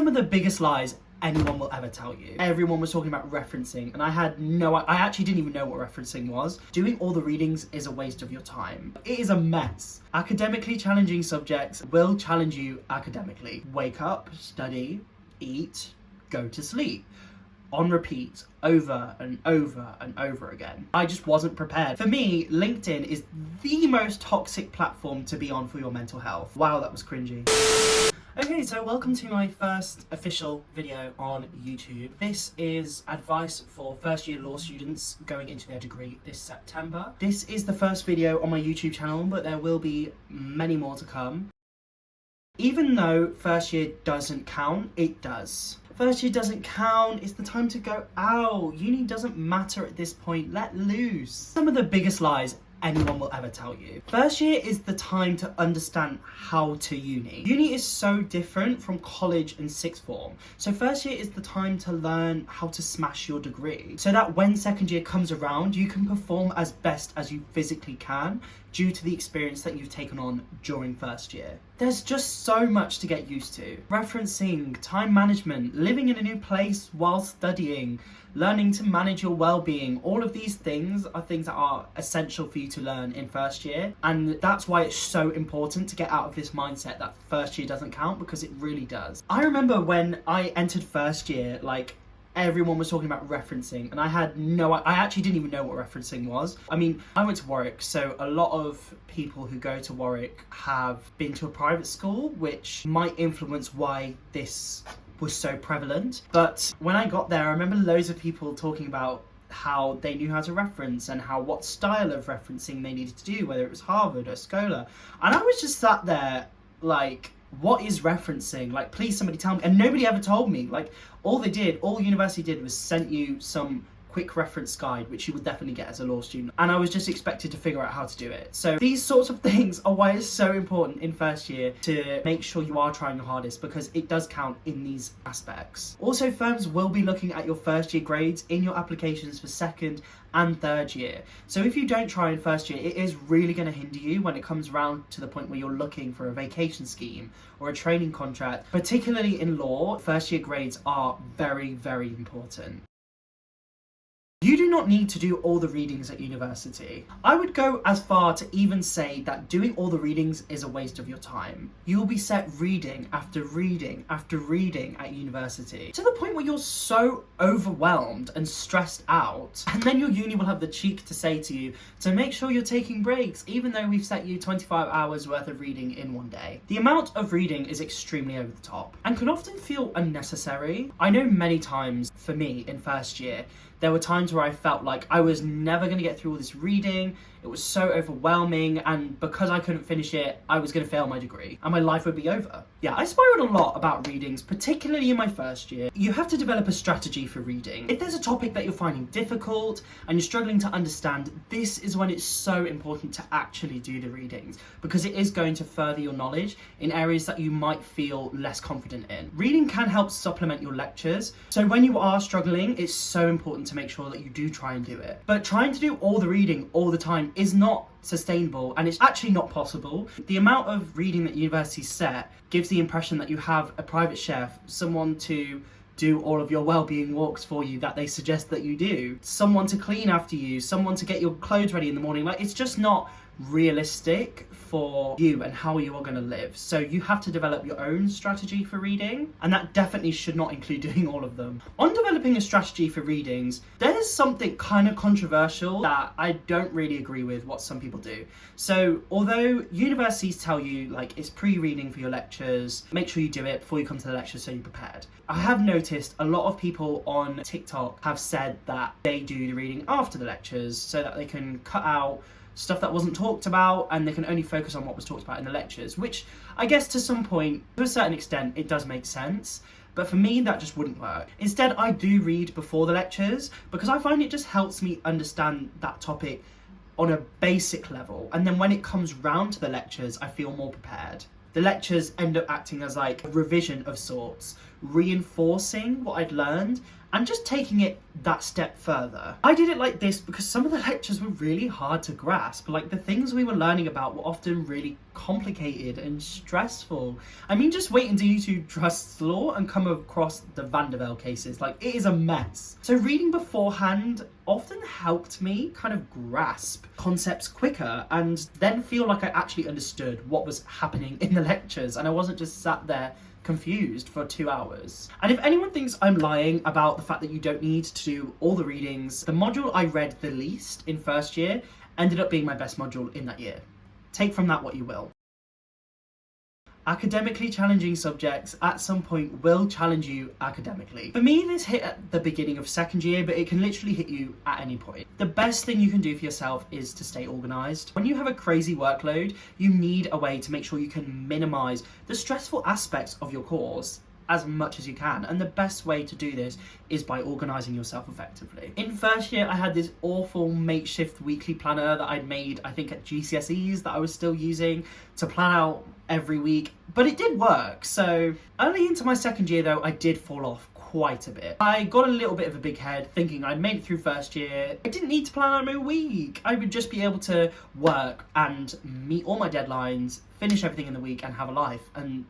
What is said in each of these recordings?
Some of the biggest lies anyone will ever tell you. Everyone was talking about referencing, and I actually didn't even know what referencing was. Doing all the readings is a waste of your time. It is a mess. Academically challenging subjects will challenge you academically. Wake up, study, eat, go to sleep. On repeat, over and over and over again. I just wasn't prepared. For me, LinkedIn is the most toxic platform to be on for your mental health. Wow, that was cringy. Okay, so welcome to my first official video on YouTube. This is advice for first year law students going into their degree this September. This is the first video on my YouTube channel, but there will be many more to come. Even though first year doesn't count, it does. First year doesn't count, it's the time to go out. Uni doesn't matter at this point, let loose. Some of the biggest lies anyone will ever tell you. First year is the time to understand how to uni. Uni is so different from college and sixth form. So first year is the time to learn how to smash your degree, so that when second year comes around, you can perform as best as you physically can due to the experience that you've taken on during first year. There's just so much to get used to. Referencing, time management, living in a new place while studying, learning to manage your well-being. All of these things are things that are essential for you to learn in first year. And that's why it's so important to get out of this mindset that first year doesn't count, because it really does. I remember when I entered first year, everyone was talking about referencing, and I actually didn't even know what referencing was. I mean, I went to Warwick, so a lot of people who go to Warwick have been to a private school, which might influence why this was so prevalent. But when I got there, I remember loads of people talking about how they knew how to reference and what style of referencing they needed to do, whether it was Harvard or Scholar. And I was just sat there what is referencing? Please somebody tell me. And nobody ever told me. All university did was sent you some quick reference guide, which you would definitely get as a law student. And I was just expected to figure out how to do it. So these sorts of things are why it's so important in first year to make sure you are trying your hardest, because it does count in these aspects. Also, firms will be looking at your first year grades in your applications for second and third year. So if you don't try in first year, it is really going to hinder you when it comes around to the point where you're looking for a vacation scheme or a training contract. Particularly in law, first year grades are very, very important. You do not need to do all the readings at university. I would go as far to even say that doing all the readings is a waste of your time. You will be set reading after reading after reading at university, to the point where you're so overwhelmed and stressed out, and then your uni will have the cheek to say to you to make sure you're taking breaks, even though we've set you 25 hours worth of reading in one day. The amount of reading is extremely over the top and can often feel unnecessary. I know many times for me in first year, there were times where I felt like I was never going to get through all this reading. It was so overwhelming, and because I couldn't finish it, I was going to fail my degree and my life would be over. Yeah, I spiraled a lot about readings, particularly in my first year. You have to develop a strategy for reading. If there's a topic that you're finding difficult and you're struggling to understand, this is when it's so important to actually do the readings, because it is going to further your knowledge in areas that you might feel less confident in. Reading can help supplement your lectures, so when you are struggling, it's so important to make sure that you do try and do it. But trying to do all the reading all the time is not sustainable, and it's actually not possible. The amount of reading that universities set gives the impression that you have a private chef, someone to do all of your well-being walks for you that they suggest that you do, someone to clean after you, someone to get your clothes ready in the morning. It's just not realistic for you and how you are going to live. So you have to develop your own strategy for reading, and that definitely should not include doing all of them. On developing a strategy for readings, there's something kind of controversial that I don't really agree with what some people do. So although universities tell you it's pre-reading for your lectures, make sure you do it before you come to the lecture so you're prepared. I have noticed a lot of people on TikTok have said that they do the reading after the lectures so that they can cut out stuff that wasn't talked about and they can only focus on what was talked about in the lectures, which I guess to some point, to a certain extent, it does make sense. But for me, that just wouldn't work. Instead, I do read before the lectures because I find it just helps me understand that topic on a basic level. And then when it comes round to the lectures, I feel more prepared. The lectures end up acting as a revision of sorts, reinforcing what I'd learned and just taking it that step further. I did it like this because some of the lectures were really hard to grasp. Like, the things we were learning about were often really complicated and stressful. I mean, just wait until you two trust law and come across the Vanderbilt cases. Like, it is a mess. So reading beforehand often helped me kind of grasp concepts quicker and then feel like I actually understood what was happening in the lectures and I wasn't just sat there confused for 2 hours. And if anyone thinks I'm lying about the fact that you don't need to do all the readings, the module I read the least in first year ended up being my best module in that year. Take from that what you will. Academically challenging subjects at some point will challenge you academically. For me, this hit at the beginning of second year, but it can literally hit you at any point. The best thing you can do for yourself is to stay organised. When you have a crazy workload, you need a way to make sure you can minimise the stressful aspects of your course as much as you can, and the best way to do this is by organising yourself effectively. In first year, I had this awful makeshift weekly planner that I'd made, I think at GCSEs, that I was still using to plan out every week, but it did work. So early into my second year though, I did fall off quite a bit. I got a little bit of a big head thinking I'd made it through first year. I didn't need to plan out my week. I would just be able to work and meet all my deadlines, finish everything in the week and have a life. And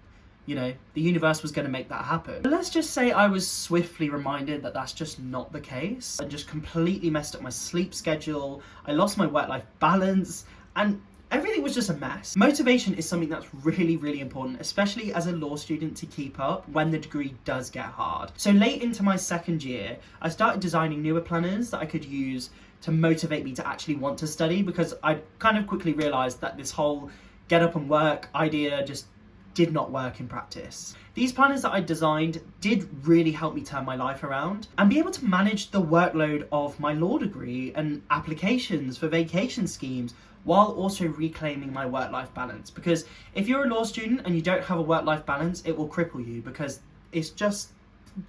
you know, the universe was going to make that happen. But let's just say I was swiftly reminded that that's just not the case. I just completely messed up my sleep schedule. I lost my work-life balance and everything was just a mess. Motivation is something that's really, really important, especially as a law student, to keep up when the degree does get hard. So late into my second year, I started designing newer planners that I could use to motivate me to actually want to study, because I kind of quickly realised that this whole get up and work idea just did not work in practice. These planners that I designed did really help me turn my life around and be able to manage the workload of my law degree and applications for vacation schemes while also reclaiming my work-life balance. Because if you're a law student and you don't have a work-life balance, it will cripple you because it's just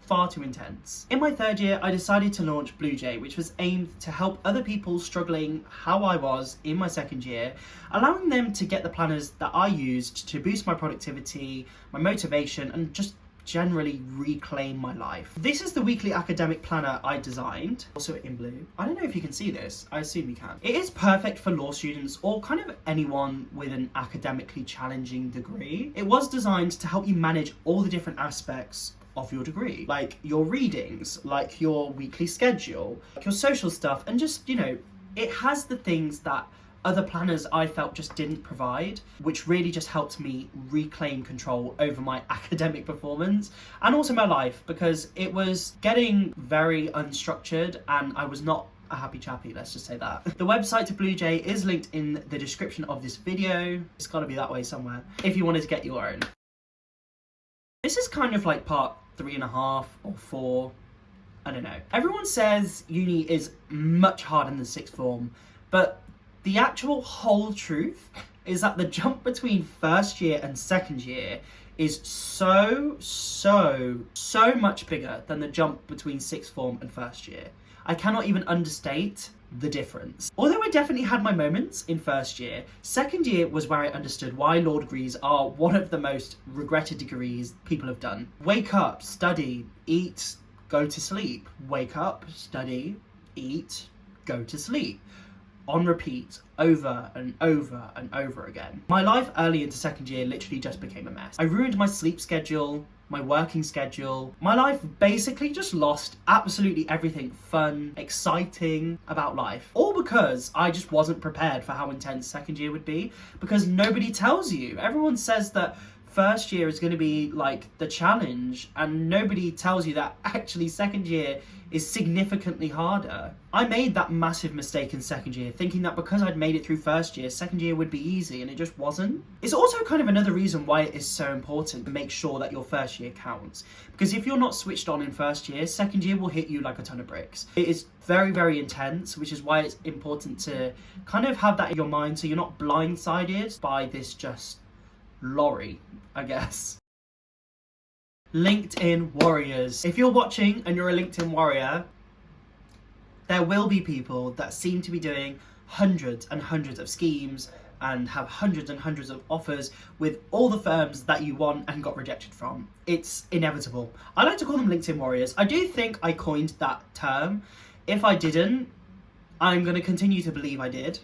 far too intense. In my third year, I decided to launch BlueJay, which was aimed to help other people struggling how I was in my second year, allowing them to get the planners that I used to boost my productivity, my motivation, and just generally reclaim my life. This is the weekly academic planner I designed, also in blue. I don't know if you can see this, I assume you can. It is perfect for law students or kind of anyone with an academically challenging degree. It was designed to help you manage all the different aspects of your degree, like your readings, like your weekly schedule, like your social stuff, and just, you know, it has the things that other planners I felt just didn't provide, which really just helped me reclaim control over my academic performance and also my life, because it was getting very unstructured and I was not a happy chappy, let's just say that. The website to BlueJay is linked in the description of this video. It's got to be that way somewhere if you wanted to get your own. This is kind of like part 3.5 or 4, I don't know. Everyone says uni is much harder than sixth form, but the actual whole truth is that the jump between first year and second year is so much bigger than the jump between sixth form and first year. I cannot even understate the difference. Although I definitely had my moments in first year, second year was where I understood why law degrees are one of the most regretted degrees people have done. Wake up, study, eat, go to sleep. Wake up, study, eat, go to sleep. On repeat, over and over and over again. My life early into second year literally just became a mess. I ruined my sleep schedule, my working schedule. My life basically just lost absolutely everything fun, exciting about life. All because I just wasn't prepared for how intense second year would be, because nobody tells you. Everyone says that first year is going to be like the challenge, and nobody tells you that actually second year is significantly harder. I made that massive mistake in second year, thinking that because I'd made it through first year, second year would be easy, and it just wasn't. It's also kind of another reason why it is so important to make sure that your first year counts. Because if you're not switched on in first year, second year will hit you like a ton of bricks. It is very, very intense, which is why it's important to kind of have that in your mind so you're not blindsided by this just lorry, I guess. LinkedIn warriors. If you're watching and you're a LinkedIn warrior, there will be people that seem to be doing hundreds and hundreds of schemes and have hundreds and hundreds of offers with all the firms that you want and got rejected from. It's inevitable. I like to call them LinkedIn warriors. I do think I coined that term. If I didn't, I'm going to continue to believe I did.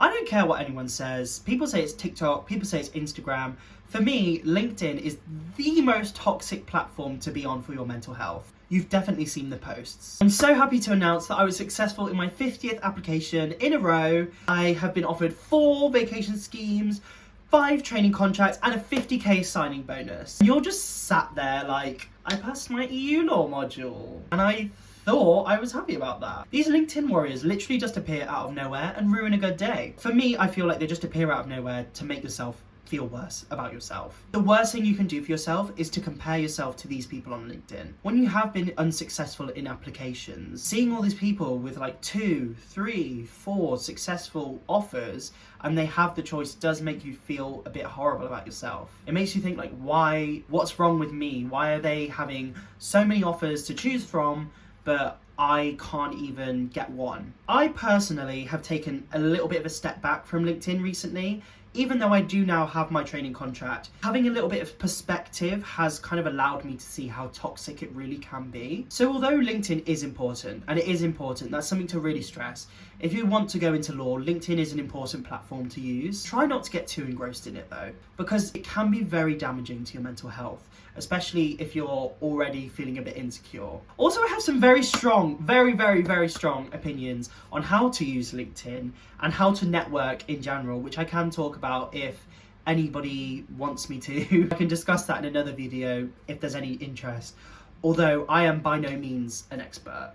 I don't care what anyone says. People say it's TikTok, people say it's Instagram. For me, LinkedIn is the most toxic platform to be on for your mental health. You've definitely seen the posts. I'm so happy to announce that I was successful in my 50th application in a row. I have been offered 4 vacation schemes, 5 training contracts, and a 50k signing bonus. And you're just sat there like, I passed my EU law module. And I thought I was happy about that. These LinkedIn warriors literally just appear out of nowhere and ruin a good day. For me, I feel like they just appear out of nowhere to make yourself feel worse about yourself. The worst thing you can do for yourself is to compare yourself to these people on LinkedIn. When you have been unsuccessful in applications, seeing all these people with like 2, 3, 4 successful offers and they have the choice does make you feel a bit horrible about yourself. It makes you think like, what's wrong with me? Why are they having so many offers to choose from, but I can't even get one? I personally have taken a little bit of a step back from LinkedIn recently. Even though I do now have my training contract, having a little bit of perspective has kind of allowed me to see how toxic it really can be. So although LinkedIn is important, and it is important, that's something to really stress. If you want to go into law, LinkedIn is an important platform to use. Try not to get too engrossed in it though, because it can be very damaging to your mental health, especially if you're already feeling a bit insecure. Also, I have some very strong, very strong opinions on how to use LinkedIn and how to network in general, which I can talk about if anybody wants me to. I can discuss that in another video if there's any interest, although I am by no means an expert.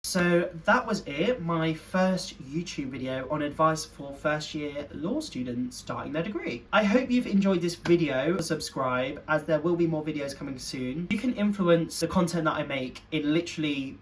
So that was it, my first YouTube video on advice for first year law students starting their degree. I hope you've enjoyed this video. Subscribe, as there will be more videos coming soon. You can influence the content that I make in literally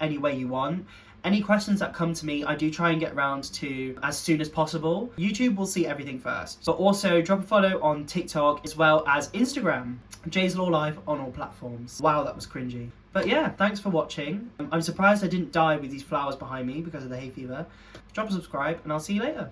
any way you want. Any questions that come to me, I do try and get around to as soon as possible. YouTube will see everything first. But also drop a follow on TikTok as well as Instagram. Jay's Law Live on all platforms. Wow, that was cringy. But yeah, thanks for watching. I'm surprised I didn't die with these flowers behind me because of the hay fever. Drop a subscribe and I'll see you later.